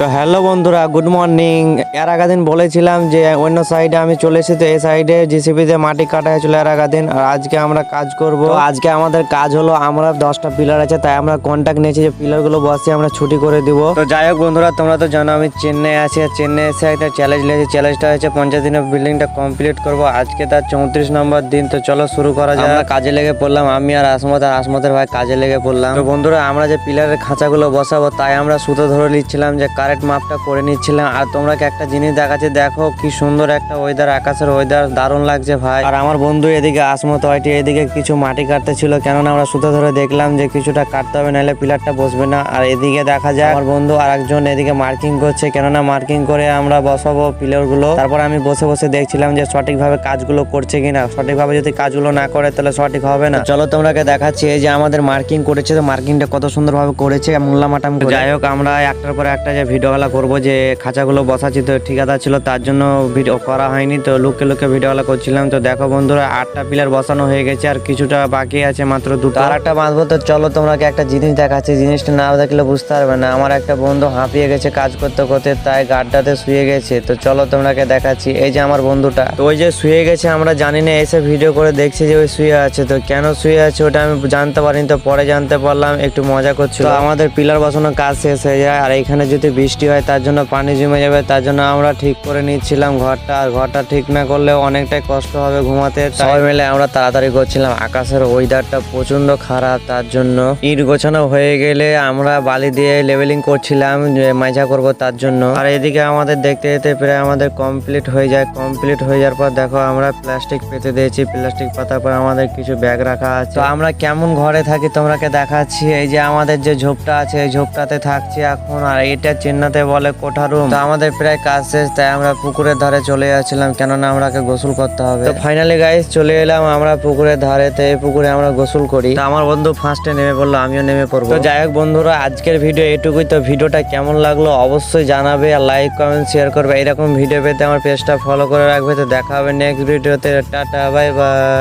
তো হ্যালো বন্ধুরা, good morning. এর আগা দিন বলেছিলাম যে অন্য সাইডে আমি চলে এসেছি, এই সাইডে জিসিবিতে মাটি কাটা হয়েছিল এর আগা দিন। আর আজকে আমরা কাজ করব। তো আজকে আমাদের কাজ হলো, আমরা 10টা পিলার আছে, তাই আমরা কন্ট্যাক্ট নিয়েছি যে পিলার গুলো বসিয়ে আমরা ছুটি করে দিব। তো যাই হোক বন্ধুরা, তোমরা তো জানো আমি চেন্নাই আছি। আর চেন্নাই এসে একটা চ্যালেঞ্জ নিয়েছি। চ্যালেঞ্জটা হচ্ছে 50 দিনের বিল্ডিংটা কমপ্লিট করব। আজকে তার 34 নম্বর দিন। তো চলো শুরু করা যাক। আমরা কাজে লেগে পড়লাম, আমি আর আসমতের ভাই কাজে লেগে পড়লাম। তো বন্ধুরা, আমরা যে পিলারের খাঁচাগুলো বসাবো, তাই আমরা সুতো ধরে নিচ্ছিলাম, যে কারেক্ট মাপটা করে নিচ্ছিলাম। আর তোমরা একটা জিনিস দেখাচ্ছি, দেখো কি সুন্দর একটা ওয়েদার, আকাশের ওয়েদার দারুণ লাগছে ভাই। আর আমার বন্ধু এদিকে আসমত ভাইটি এদিকে কিছু মাটি কাটতে ছিল, কেননা আমরা সুতো ধরে দেখলাম যে কিছুটা কাটতে হবে, নাহলে পিলারটা বসবে না। আর এদিকে দেখা যায় আমার বন্ধু আর একজন এদিকে মার্কিং করছে, কেননা মার্কিং করে আমরা বসাবো পিলার গুলো। তারপর আমি বসে বসে দেখছিলাম যে সঠিকভাবে কাজগুলো করছে কিনা। সঠিকভাবে যদি কাজগুলো না করে তাহলে সঠিক হবে না। চলো তোমরাকে দেখাচ্ছি, এই যে আমাদের মার্কিং করেছে, তো মার্কিংটা কত সুন্দরভাবে করেছে মোল্লামাটাম। যাই হোক, আমরা একটার পর একটা যে ভিডিওগুলো করবো, যে খাঁচাগুলো বসাচ্ছি, তো ঠিকাদার ছিল তার জন্য ভিডিও করা হয়নি, তো লুকে লুকে ভিডিওগুলো করছিলাম। তো দেখো বন্ধুরা, 8টা পিলার বসানো হয়ে গেছে, আর কিছুটা বাকি আছে, মাত্র 2টা। আর একটা বাঁধবো। তো চলো তোমাকে একটা জিনিস দেখাচ্ছি, জিনিসটা না দেখলে বুঝতে পারবে না। আমার একটা বন্ধু হাঁপিয়ে গেছে কাজ করতে করতে, তাই গাড্ডাতে শুয়ে গেছে। তো চলো তোমাকে দেখাচ্ছি, এই যে আমার বন্ধুটা, তো ওই যে শুয়ে গেছে, আমরা জানি না, এসে ভিডিও করে দেখছি যে ওই শুয়ে আছে। তো কেন শুয়ে আছে ওটা আমি জানতে পারিনি, তো পরে জানতে পারলাম, একটু মজা করছিল। তো আমাদের পিলার বসানোর কাজ শেষ হয়ে যায়, আর এখানে যদি বৃষ্টি হয় তার জন্য পানি জমে যাবে, তার জন্য আমরা ঠিক করে নিচ্ছিলাম ঘরটা। আর ঘরটা ঠিক না করলে অনেকটাই কষ্ট হবে ঘুমাতে। সবাই মিলে আমরা তাড়াতাড়ি করছিলাম, আকাশের ওয়েদারটা প্রচন্ড খারাপ, তার জন্য ইট গোছানো হয়ে গেলে আমরা বালি দিয়ে লেভেলিং করছিলাম, যে মাইজা করব তার জন্য। আর এদিকে আমাদের দেখতে দেখতে প্রায় আমাদের কমপ্লিট হয়ে যায়। কমপ্লিট হয়ে যাওয়ার পর দেখো আমরা প্লাস্টিক পেতে দিয়েছি, প্লাস্টিক পাতার পর আমাদের কিছু ব্যাগ রাখা আছে। তো আমরা কেমন ঘরে থাকি তোমরাকে দেখাচ্ছি। এই যে আমাদের যে ঝোপটা আছে, এই ঝোপটাতে থাকছি এখন। আর এটা চেন্নাইতে বলে কোঠা রুম। তো আমাদের প্রায় কাজ শেষ, তাই আমরা পুকুরের ধারে চলে যাচ্ছিলাম, কেননা আমরাকে গোসল করতে হবে। তো ফাইনালি গাইস চলে এলাম আমরা পুকুরের ধারে। তো এই পুকুরে আমরা গোসল করি। তো আমার বন্ধু ফার্স্টে নেমে পড়লো, আমিও নেমে পড়বো। তো যাই হোক বন্ধুরা, আজকের ভিডিও এটুকুই। তো ভিডিওটা কেমন লাগলো অবশ্যই জানাবে, আর লাইক কমেন্ট শেয়ার করবে। এরকম ভিডিও পেতে আমার পেজটা ফলো করে রাখবে। তো দেখা হবে নেক্সট ভিডিওতে। Tata, bye bye.